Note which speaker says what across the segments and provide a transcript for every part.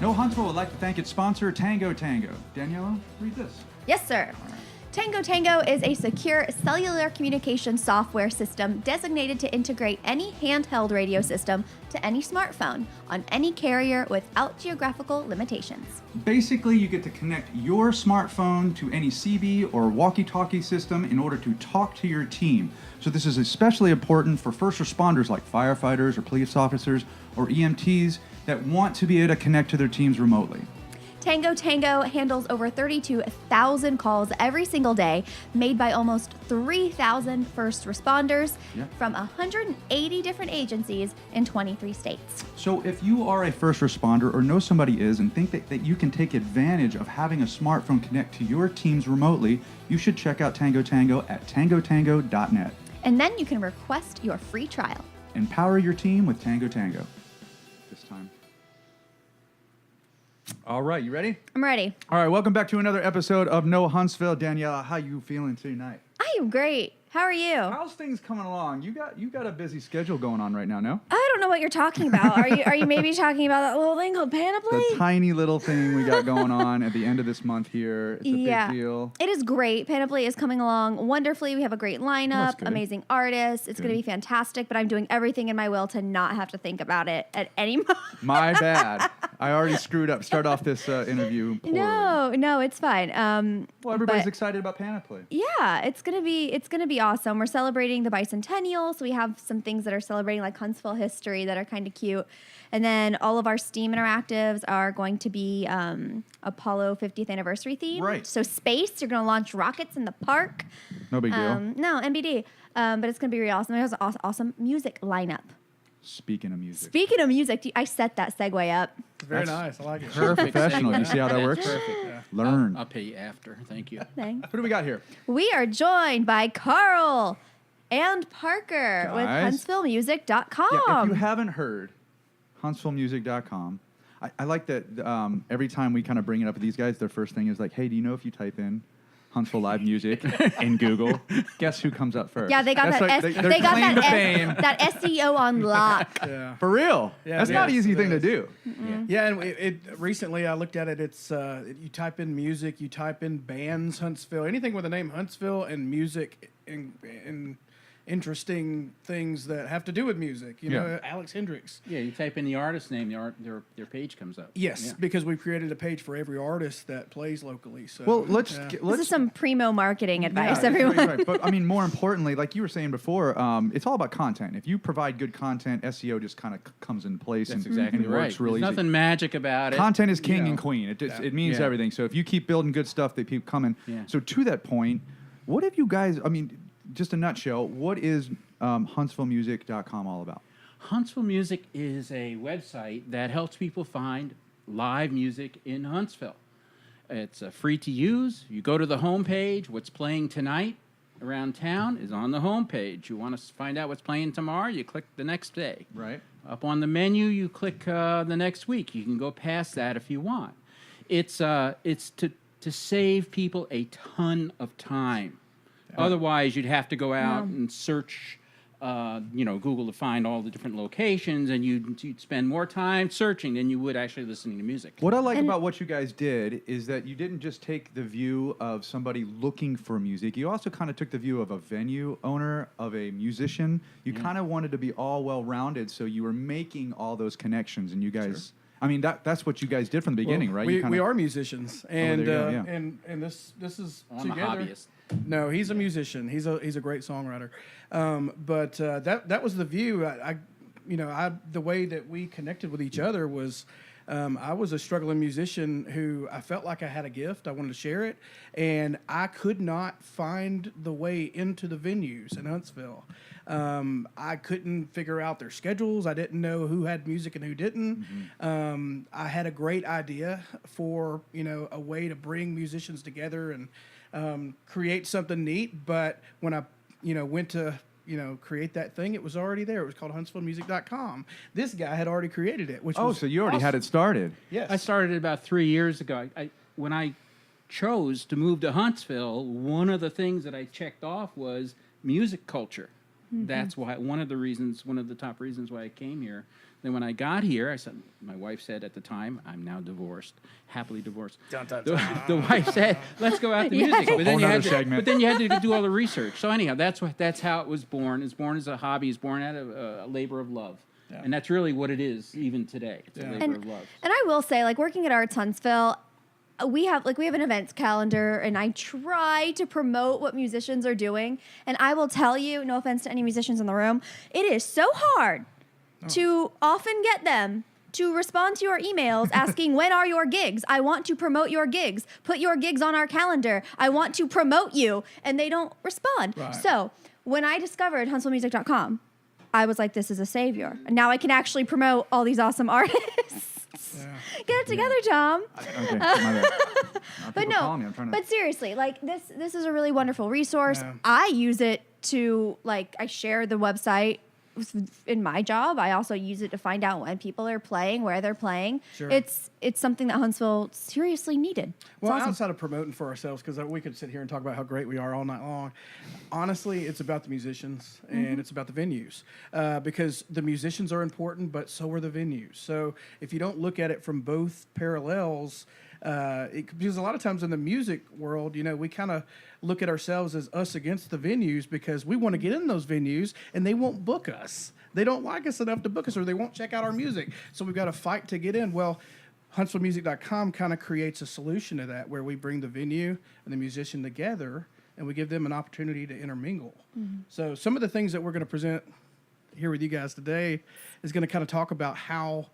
Speaker 1: No Huntsville would like to thank its sponsor, Tango Tango. Daniela, read this.
Speaker 2: Yes, sir. Tango Tango is a secure cellular communication software system designated to integrate any handheld radio system to any smartphone on any carrier without geographical limitations.
Speaker 1: Basically, you get to connect your smartphone to any CB or walkie-talkie system in order to talk to your team. So this is especially important for first responders like firefighters or police officers or EMTs that want to be able to connect to their teams remotely.
Speaker 2: Tango Tango handles over 32,000 calls every single day, made by almost 3,000 first responders from 180 different agencies in 23 states.
Speaker 1: So if you are a first responder or know somebody is and think that you can take advantage of having a smartphone connect to your teams remotely, you should check out Tango Tango at tangotango.net.
Speaker 2: And then you can request your free trial.
Speaker 1: Empower your team with Tango Tango. This time. All right, you ready?
Speaker 2: I'm ready.
Speaker 1: All right, welcome back to another episode of No Huntsville. Daniela, how you feeling tonight?
Speaker 2: I am great. How are you?
Speaker 1: How's things coming along? You got a busy schedule going on right now, no?
Speaker 2: I don't know what you're talking about. Are you maybe talking about that little thing called Panoply?
Speaker 1: The tiny little thing we got going on at the end of this month here. It's a big deal.
Speaker 2: It is great. Panoply is coming along wonderfully. We have a great lineup, amazing artists. It's going to be fantastic, but I'm doing everything in my will to not have to think about it at any moment.
Speaker 1: My bad. I already screwed up. Start off this interview poorly.
Speaker 2: No, it's fine.
Speaker 1: Well, everybody's excited about Panoply.
Speaker 2: Yeah, it's gonna be awesome. We're celebrating the bicentennial, so we have some things that are celebrating like Huntsville history that are kind of cute, and then all of our STEAM interactives are going to be Apollo 50th anniversary themed.
Speaker 1: Right.
Speaker 2: So space, you're gonna launch rockets in the park.
Speaker 1: No big deal.
Speaker 2: No, NBD. But it's gonna be really awesome. There's an awesome music lineup.
Speaker 1: Speaking of music,
Speaker 2: I set that segue up.
Speaker 3: It's very nice. I like it.
Speaker 1: Perfect. Professional. You see how that works?
Speaker 3: Perfect. Yeah.
Speaker 1: Learn.
Speaker 4: I'll pay you after. Thank you.
Speaker 2: Thanks.
Speaker 1: Who do we got here?
Speaker 2: We are joined by Carl and Parker with HuntsvilleMusic.com.
Speaker 1: Yeah, if you haven't heard, HuntsvilleMusic.com. I like that every time we kind of bring it up with these guys, their first thing is like, hey, do you know if you type in Huntsville Live Music in Google, guess who comes up first?
Speaker 2: Yeah, they got that SEO on lock.
Speaker 3: Yeah.
Speaker 1: For real.
Speaker 3: Yeah,
Speaker 1: That's not an easy thing to do.
Speaker 3: Yeah, and it recently I looked at it. It's you type in music, you type in bands Huntsville, anything with the name Huntsville and music and interesting things that have to do with music. You know, Alex Hendricks.
Speaker 4: Yeah, you type in the artist name, their page comes up.
Speaker 3: Yes, because we created a page for every artist that plays locally. So
Speaker 1: Well, let's
Speaker 2: This is some primo marketing advice,
Speaker 1: Yeah,
Speaker 2: everyone.
Speaker 1: right. But I mean, more importantly, like you were saying before, it's all about content. If you provide good content, SEO just kind of comes in place.
Speaker 4: That's
Speaker 1: and
Speaker 4: exactly
Speaker 1: and
Speaker 4: right.
Speaker 1: works really
Speaker 4: There's
Speaker 1: easy.
Speaker 4: nothing magic about it.
Speaker 1: Content is king
Speaker 4: You know.
Speaker 1: and queen. It means
Speaker 4: Yeah.
Speaker 1: everything. So if you keep building good stuff, they keep coming.
Speaker 4: Yeah.
Speaker 1: So to that point, what have you guys? I mean, just a nutshell. What is HuntsvilleMusic.com all about?
Speaker 4: Huntsville Music is a website that helps people find live music in Huntsville. It's free to use. You go to the homepage. What's playing tonight around town is on the homepage. You want to find out what's playing tomorrow, you click the next day.
Speaker 1: Right.
Speaker 4: Up on the menu, you click the next week. You can go past that if you want. It's to save people a ton of time. Otherwise, you'd have to go out and search, Google to find all the different locations, and you'd spend more time searching than you would actually listening to music.
Speaker 1: What I like about what you guys did is that you didn't just take the view of somebody looking for music. You also kind of took the view of a venue owner, of a musician. You kind of wanted to be all well-rounded, so you were making all those connections, and you guys... Sure. I mean, that's what you guys did from the beginning, right?
Speaker 3: We are musicians, and and this is
Speaker 4: I'm
Speaker 3: together.
Speaker 4: a hobbyist.
Speaker 3: No, he's a musician. He's a great songwriter. But that was the view. The way that we connected with each other was. I was a struggling musician who I felt like I had a gift. I wanted to share it, and I could not find the way into the venues in Huntsville. I couldn't figure out their schedules. I didn't know who had music and who didn't. Mm-hmm. I had a great idea for a way to bring musicians together and create something neat. But when I went to create that thing, it was already there. It was called HuntsvilleMusic.com. This guy had already created it.
Speaker 1: So you already had it started.
Speaker 3: Yes.
Speaker 4: I started it about 3 years ago. When I chose to move to Huntsville, one of the things that I checked off was music culture. That's why one of the top reasons why I came here. Then when I got here, my wife said at the time, I'm now divorced, happily divorced.
Speaker 5: Dun, dun,
Speaker 4: The,
Speaker 5: dun.
Speaker 4: the wife said, "Let's go out to music." But then,
Speaker 1: Whole nother segment.
Speaker 4: but then you had to do all the research. So anyhow, that's how it was born. It's born as a hobby. It's born out of a labor of love.
Speaker 3: Yeah.
Speaker 4: And that's really what it is even today. It's a
Speaker 3: Yeah.
Speaker 4: labor of love.
Speaker 2: And I will say, like, working at Arts Huntsville, we have an events calendar, and I try to promote what musicians are doing. And I will tell you, no offense to any musicians in the room, it is so hard to often get them to respond to your emails asking, when are your gigs? I want to promote your gigs. Put your gigs on our calendar. I want to promote you. And they don't respond.
Speaker 3: Right.
Speaker 2: So when I discovered HuntsvilleMusic.com, I was like, this is a savior. And now I can actually promote all these awesome artists.
Speaker 3: Yeah.
Speaker 2: Get it together, Tom.
Speaker 1: Okay, my bad.
Speaker 2: But
Speaker 1: People call
Speaker 2: no,
Speaker 1: me, I'm trying to-
Speaker 2: but seriously, like this is a really wonderful resource.
Speaker 3: Yeah.
Speaker 2: I use it to, like, I share the website in my job. I also use it to find out when people are playing, where they're playing.
Speaker 3: Sure.
Speaker 2: It's something that Huntsville seriously needed. It's
Speaker 3: Well,
Speaker 2: awesome.
Speaker 3: outside of promoting for ourselves, because we could sit here and talk about how great we are all night long. Honestly, it's about the musicians and it's about the venues, because the musicians are important, but so are the venues. So if you don't look at it from both parallels, because a lot of times in the music world, we kind of look at ourselves as us against the venues because we want to get in those venues and they won't book us. They don't like us enough to book us, or they won't check out our music. So we've got to fight to get in. Well, HuntsvilleMusic.com kind of creates a solution to that, where we bring the venue and the musician together and we give them an opportunity to intermingle. So some of the things that we're going to present here with you guys today is going to kind of talk about how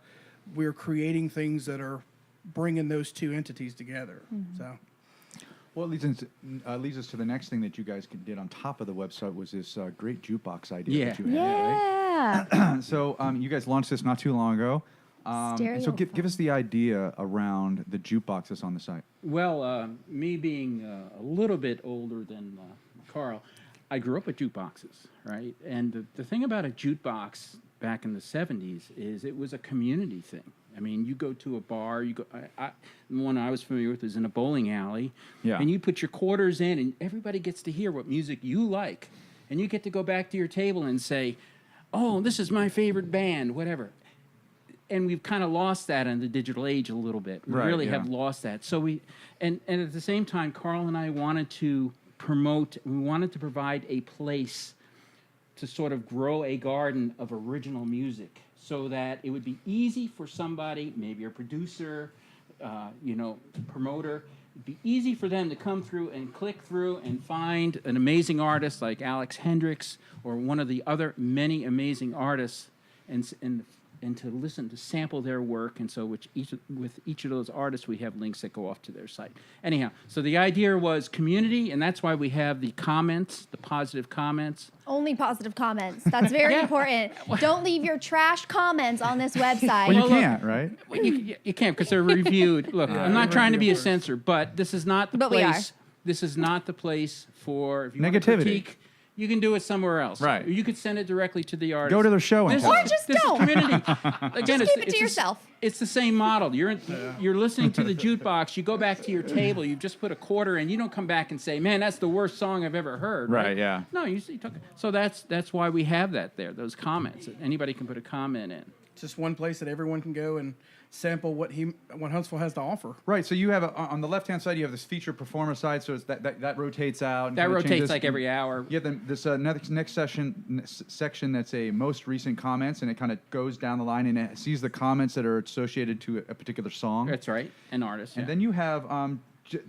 Speaker 3: we're creating things that are bringing those two entities together. So
Speaker 1: Well, it leads us to the next thing that you guys did on top of the website was this great jukebox idea that you had, right?
Speaker 2: Yeah.
Speaker 1: So you guys launched this not too long ago. And so give us the idea around the jukebox that's on the site.
Speaker 4: Well, me being a little bit older than Carl, I grew up with jukeboxes, right? And the thing about a jukebox back in the 70s is it was a community thing. I mean, you go to a bar, the one I was familiar with was in a bowling alley,
Speaker 1: Yeah.
Speaker 4: and you put your quarters in, and everybody gets to hear what music you like. And you get to go back to your table and say, oh, this is my favorite band, whatever. And we've kind of lost that in the digital age a little bit. We
Speaker 1: Right,
Speaker 4: really
Speaker 1: yeah.
Speaker 4: have lost that. So and at the same time, Carl and I wanted to provide a place to sort of grow a garden of original music so that it would be easy for somebody, maybe a producer, promoter, it'd be easy for them to come through and click through and find an amazing artist like Alex Hendricks or one of the other many amazing artists and to listen, to sample their work. And so with each of those artists, we have links that go off to their site. Anyhow, so the idea was community, and that's why we have the comments, the positive comments.
Speaker 2: Only positive comments. That's very important. Don't leave your trash comments on this website.
Speaker 1: Well, you
Speaker 4: Well, look,
Speaker 1: can't, right?
Speaker 4: Well, you can't because they're reviewed. Look, I'm not trying to be a censor, but this is not the
Speaker 2: But we are.
Speaker 4: place. This is not the place for if you want to
Speaker 1: Negativity.
Speaker 4: critique. You can do it somewhere else.
Speaker 1: Right.
Speaker 4: You could send it directly to the artist.
Speaker 1: Go to their show and
Speaker 4: This
Speaker 1: tell
Speaker 2: Or
Speaker 1: them.
Speaker 2: just
Speaker 4: this
Speaker 2: don't.
Speaker 4: Is community. Again,
Speaker 2: Just keep it to yourself.
Speaker 4: It's the same model. You're listening to the jukebox. You go back to your table. You just put a quarter in. You don't come back and say, "Man, that's the worst song I've ever heard."
Speaker 1: Right, yeah.
Speaker 4: No, you talk. So that's why we have that there. Those comments. Anybody can put a comment in.
Speaker 3: it's just one place that everyone can go and sample what Huntsville has to offer.
Speaker 1: Right, so you have on the left-hand side, you have this feature performer side, so it's that rotates out. And
Speaker 4: That
Speaker 1: kinda
Speaker 4: rotates
Speaker 1: changes.
Speaker 4: like every hour.
Speaker 1: You have this next section that's a most recent comments, and it kind of goes down the line, and it sees the comments that are associated to a particular song.
Speaker 4: That's right. An artist.
Speaker 1: And
Speaker 4: yeah.
Speaker 1: then you have,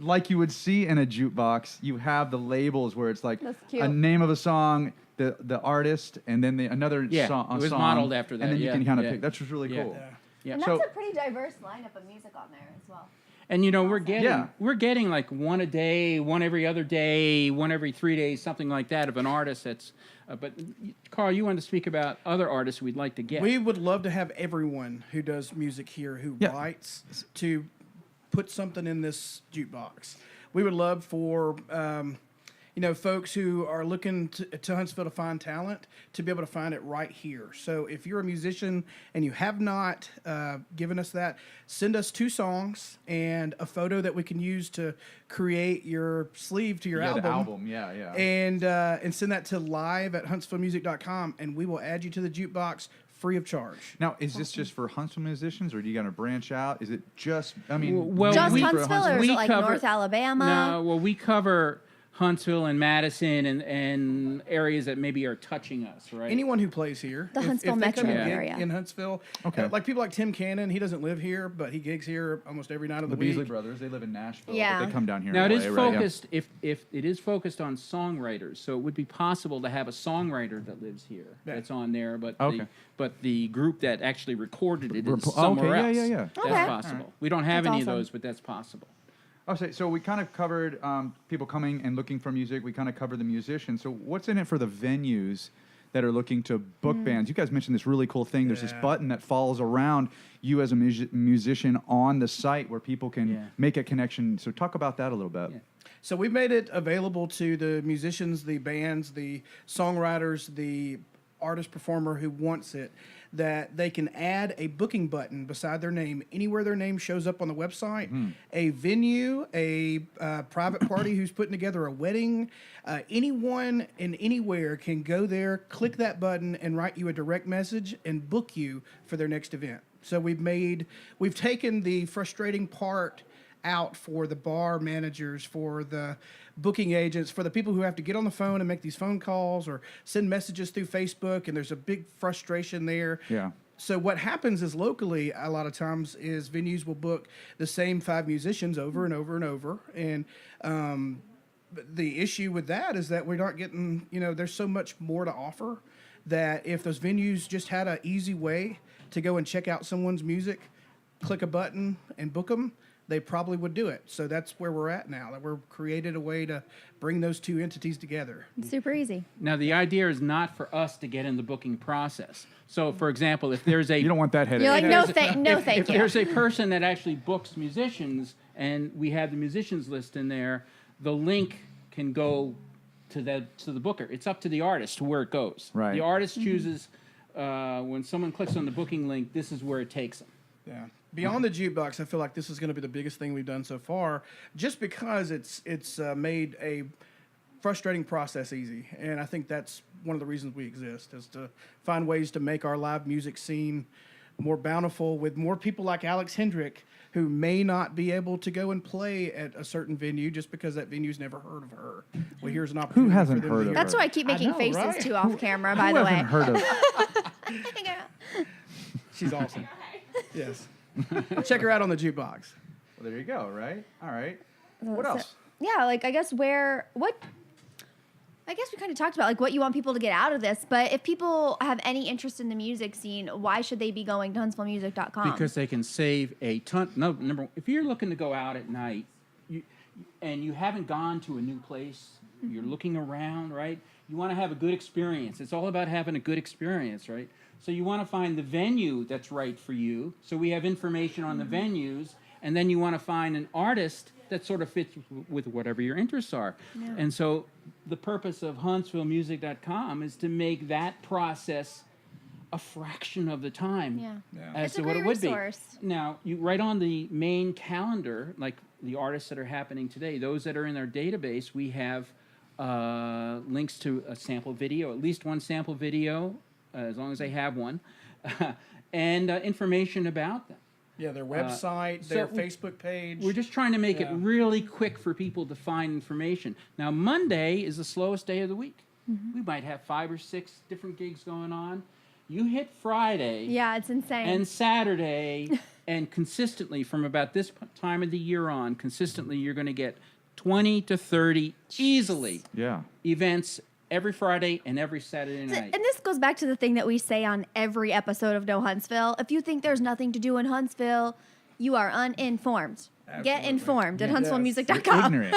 Speaker 1: like you would see in a jukebox, you have the labels where it's like
Speaker 2: That's cute.
Speaker 1: a name of a song, the artist, and then another
Speaker 4: Yeah,
Speaker 1: song.
Speaker 4: it was
Speaker 1: song,
Speaker 4: modeled after that,
Speaker 1: And then you
Speaker 4: yeah,
Speaker 1: can kind of
Speaker 4: yeah.
Speaker 1: pick. That's just really
Speaker 4: Yeah.
Speaker 1: cool.
Speaker 3: Yeah.
Speaker 4: Yeah.
Speaker 2: And
Speaker 1: So-
Speaker 2: that's a pretty diverse lineup of music on there as well.
Speaker 4: And we're
Speaker 1: Yeah.
Speaker 4: getting like one a day, one every other day, one every 3 days, something like that of an artist that's. But Carl, you wanted to speak about other artists we'd like to get.
Speaker 3: We would love to have everyone who does music here, who
Speaker 1: Yeah.
Speaker 3: writes, to put something in this jukebox. We would love for, folks who are looking to Huntsville to find talent to be able to find it right here. So if you're a musician and you have not given us that, send us 2 songs and a photo that we can use to create your sleeve to your
Speaker 1: Yeah,
Speaker 3: album.
Speaker 1: the album. Yeah, yeah.
Speaker 3: And send that to live@huntsvillemusic.com, and we will add you to the jukebox free of charge.
Speaker 1: Now, is this just for Huntsville musicians, or do you got to branch out? Is it just? I mean,
Speaker 4: Well,
Speaker 2: Just
Speaker 4: we-
Speaker 2: Huntsville, or is
Speaker 4: we
Speaker 2: it like
Speaker 4: cover-
Speaker 2: North Alabama?
Speaker 4: No, well, we cover Huntsville and Madison and areas that maybe are touching us, right?
Speaker 3: Anyone who plays here,
Speaker 2: The Huntsville
Speaker 3: if they come
Speaker 2: metro
Speaker 3: and gig
Speaker 2: area.
Speaker 3: in Huntsville,
Speaker 1: Okay.
Speaker 3: like people like Tim Cannon, he doesn't live here, but he gigs here almost every night of the
Speaker 1: the
Speaker 3: week.
Speaker 1: Beasley brothers, they live in Nashville,
Speaker 2: Yeah.
Speaker 1: but they come down here.
Speaker 4: Now
Speaker 1: in
Speaker 4: it is
Speaker 1: LA, right? Yeah.
Speaker 4: focused. If it is focused on songwriters, so it would be possible to have a songwriter that lives here
Speaker 3: Yeah.
Speaker 4: that's on there, but
Speaker 1: Okay.
Speaker 4: the group that actually recorded it is
Speaker 1: Repl-
Speaker 4: somewhere
Speaker 1: okay,
Speaker 4: else.
Speaker 1: yeah, yeah, yeah.
Speaker 4: That's
Speaker 2: Okay.
Speaker 4: possible. We don't have
Speaker 2: That's
Speaker 4: any
Speaker 2: awesome.
Speaker 4: of those, but that's possible.
Speaker 1: Okay, so we kind of covered people coming and looking for music. We kind of covered the musicians. So what's in it for the venues that are looking to book bands? You guys mentioned this really cool thing. There's this
Speaker 3: Yeah.
Speaker 1: button that follows around you as a musician on the site where people can
Speaker 4: Yeah.
Speaker 1: make a connection. So talk about that a little bit.
Speaker 4: Yeah.
Speaker 3: So we made it available to the musicians, the bands, the songwriters, the artist performer who wants it, that they can add a booking button beside their name anywhere their name shows up on the website. A venue, a private party who's putting together a wedding, anyone and anywhere can go there, click that button, and write you a direct message and book you for their next event. So we've taken the frustrating part out for the bar managers, for the booking agents, for the people who have to get on the phone and make these phone calls or send messages through Facebook, and there's a big frustration there.
Speaker 1: Yeah.
Speaker 3: So what happens is locally, a lot of times, is venues will book the same 5 musicians over and over and over, and the issue with that is that we're not getting, there's so much more to offer that if those venues just had an easy way to go and check out someone's music, click a button and book them, they probably would do it. So that's where we're at now, that we're created a way to bring those 2 entities together.
Speaker 2: It's super easy.
Speaker 4: Now the idea is not for us to get in the booking process. So, for example, if there's a
Speaker 1: You don't want that headache.
Speaker 2: You're like,
Speaker 4: If
Speaker 2: no,
Speaker 4: there's a-
Speaker 2: no,
Speaker 4: if
Speaker 2: thank you.
Speaker 4: there's a person that actually books musicians and we have the musicians list in there, the link can go to the booker. It's up to the artist where it goes.
Speaker 1: Right.
Speaker 4: The artist chooses when someone clicks on the booking link, this is where it takes them.
Speaker 3: Yeah. Beyond the jukebox, I feel like this is going to be the biggest thing we've done so far, just because it's made a frustrating process easy. And I think that's one of the reasons we exist, is to find ways to make our live music scene more bountiful with more people like Alex Hendrick, who may not be able to go and play at a certain venue just because that venue's never heard of her. Well, here's an opportunity.
Speaker 1: hasn't
Speaker 3: for them to
Speaker 1: heard of
Speaker 3: hear
Speaker 2: That's
Speaker 3: her.
Speaker 2: why I keep making
Speaker 3: know,
Speaker 2: faces
Speaker 3: right?
Speaker 2: too off camera, by
Speaker 1: Who
Speaker 2: the way.
Speaker 1: hasn't heard of?
Speaker 3: She's awesome. Yes. Check her out on the jukebox.
Speaker 1: Well, there you go. Right. All right. What
Speaker 2: So-
Speaker 1: else?
Speaker 2: Yeah, like I guess I guess we kind of talked about like what you want people to get out of this, but if people have any interest in the music scene, why should they be going to huntsvillemusic.com?
Speaker 4: Because they can save a ton. No, number one, if you're looking to go out at night, and you haven't gone to a new place, you're looking around, right? You want to have a good experience. It's all about having a good experience, right? So you want to find the venue that's right for you. So we have information on the venues, and then you want to find an artist that sort of fits with whatever your interests are.
Speaker 2: Yeah.
Speaker 4: And so the purpose of HuntsvilleMusic.com is to make that process a fraction of the time
Speaker 2: Yeah.
Speaker 4: as
Speaker 2: It's
Speaker 4: to
Speaker 2: a
Speaker 4: what
Speaker 2: great
Speaker 4: it would
Speaker 2: resource.
Speaker 4: be. Now, you write on the main calendar, like the artists that are happening today, those that are in our database, we have links to a sample video, at least one sample video, as long as they have one, and information about them.
Speaker 3: Yeah, their website,
Speaker 4: so
Speaker 3: their
Speaker 4: we-
Speaker 3: Facebook page.
Speaker 4: We're just trying to make
Speaker 3: Yeah.
Speaker 4: it really quick for people to find information. Now, Monday is the slowest day of the week. We might have 5 or 6 different gigs going on. You hit Friday
Speaker 2: Yeah, it's insane.
Speaker 4: and Saturday, and consistently from about this time of the year on, consistently you're going to get 20 to 30 easily
Speaker 1: Yeah.
Speaker 4: events every Friday and every Saturday
Speaker 2: And
Speaker 4: night.
Speaker 2: this goes back to the thing that we say on every episode of No Huntsville. If you think there's nothing to do in Huntsville, you are uninformed. Get
Speaker 3: Absolutely.
Speaker 2: informed at
Speaker 1: Yeah.
Speaker 2: huntsvillemusic.com.
Speaker 1: Ignorant.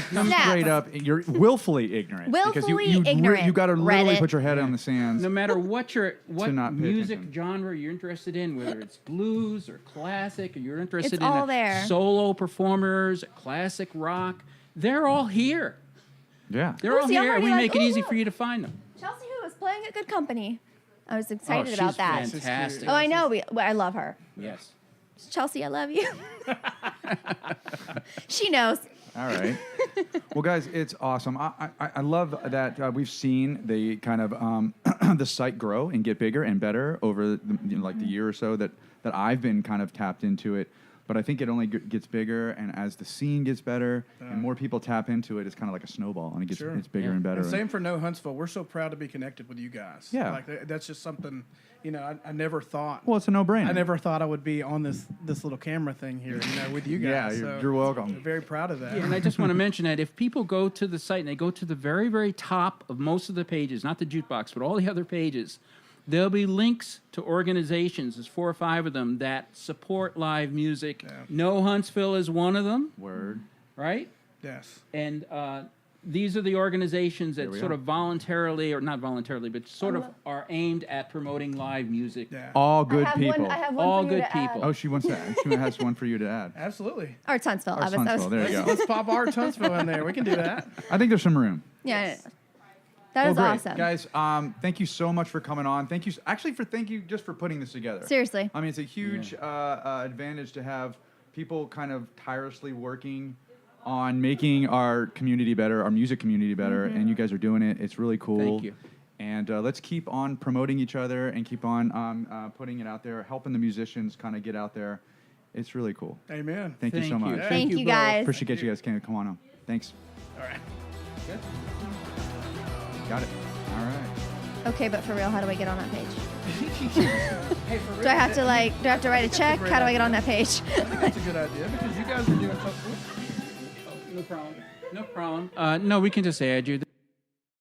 Speaker 2: Snap.
Speaker 1: Straight up, you're willfully ignorant. because
Speaker 2: Willfully
Speaker 1: you
Speaker 2: ignorant.
Speaker 1: got to literally
Speaker 2: Reddit.
Speaker 1: put your head on the sands.
Speaker 4: No matter what
Speaker 1: not pay
Speaker 4: music
Speaker 1: attention.
Speaker 4: genre you're interested in, whether it's blues or classic, or you're interested in
Speaker 2: all there.
Speaker 4: solo performers, classic rock, they're all here.
Speaker 1: Yeah.
Speaker 4: They're all
Speaker 2: see, I'm
Speaker 4: here, and we
Speaker 2: already
Speaker 4: make
Speaker 2: like,
Speaker 4: it
Speaker 2: "Ooh,
Speaker 4: easy
Speaker 2: look."
Speaker 4: for you to find them.
Speaker 2: Chelsea, who is playing at good company. I was excited
Speaker 4: she's
Speaker 2: about that.
Speaker 4: fantastic.
Speaker 2: Oh, I know. I love her.
Speaker 4: Yes.
Speaker 2: Chelsea, I love you. She knows.
Speaker 1: All right. Well, guys, it's awesome. I love that we've seen the kind of the site grow and get bigger and better over the year or so that I've been kind of tapped into it. But I think it only gets bigger, and as the scene gets better and more people tap into it, it's kind of like a snowball, and it's bigger
Speaker 4: Yeah.
Speaker 1: and better.
Speaker 3: And same for No Huntsville. We're so proud to be connected with you guys.
Speaker 1: Yeah.
Speaker 3: Like that's just something, I never thought.
Speaker 1: Well, it's a no-brainer.
Speaker 3: I never thought I would be on this little camera thing here, with you
Speaker 1: Yeah,
Speaker 3: guys.
Speaker 1: you're welcome.
Speaker 3: I'm very proud of that.
Speaker 4: Yeah, and I just want to mention that if people go to the site and they go to the very, very top of most of the pages, not the jukebox, but all the other pages, there'll be links to organizations, there's 4 or 5 of them, that support live music.
Speaker 3: Yeah.
Speaker 4: No Huntsville is one of them,
Speaker 1: Word.
Speaker 4: right?
Speaker 3: Yes.
Speaker 4: And these are the organizations that
Speaker 1: we
Speaker 4: sort
Speaker 1: are.
Speaker 4: of voluntarily, or not voluntarily, but sort of are aimed at promoting live music.
Speaker 3: Yeah.
Speaker 1: All good
Speaker 2: I have
Speaker 1: people.
Speaker 2: One, I have one
Speaker 4: All
Speaker 2: for you
Speaker 4: good
Speaker 2: to add.
Speaker 4: people.
Speaker 1: Oh, she wants to add. She has one for you to add.
Speaker 3: Absolutely.
Speaker 2: Or it's Huntsville.
Speaker 1: Or Huntsville. There you go.
Speaker 3: Let's pop Arts Huntsville in there. We can do that.
Speaker 1: I think there's some room.
Speaker 2: Yeah. That is
Speaker 1: Well, great.
Speaker 2: awesome.
Speaker 1: Guys, thank you so much for coming on. Thank you just for putting this together.
Speaker 2: Seriously.
Speaker 1: I mean, it's a huge advantage to have people kind of tirelessly working on making our community better, our music community better, and you guys are doing it. It's really cool.
Speaker 4: Thank you.
Speaker 1: And let's keep on promoting each other and keep on putting it out there, helping the musicians kind of get out there. It's really cool.
Speaker 3: Amen.
Speaker 1: Thank you so much.
Speaker 3: Yeah.
Speaker 2: Thank you,
Speaker 4: both.
Speaker 2: guys.
Speaker 1: Appreciate you guys coming on. Thanks.
Speaker 3: All right.
Speaker 4: Good.
Speaker 1: Got it. All right.
Speaker 2: Okay, but for real, how do I get on that page?
Speaker 3: Hey, for real,
Speaker 2: Do I have to write a
Speaker 3: that's a
Speaker 2: check?
Speaker 3: great
Speaker 2: How do I get
Speaker 3: idea.
Speaker 2: on that page?
Speaker 3: I think that's a good idea because you guys are doing something.
Speaker 4: No problem. No problem. No, we can just add you.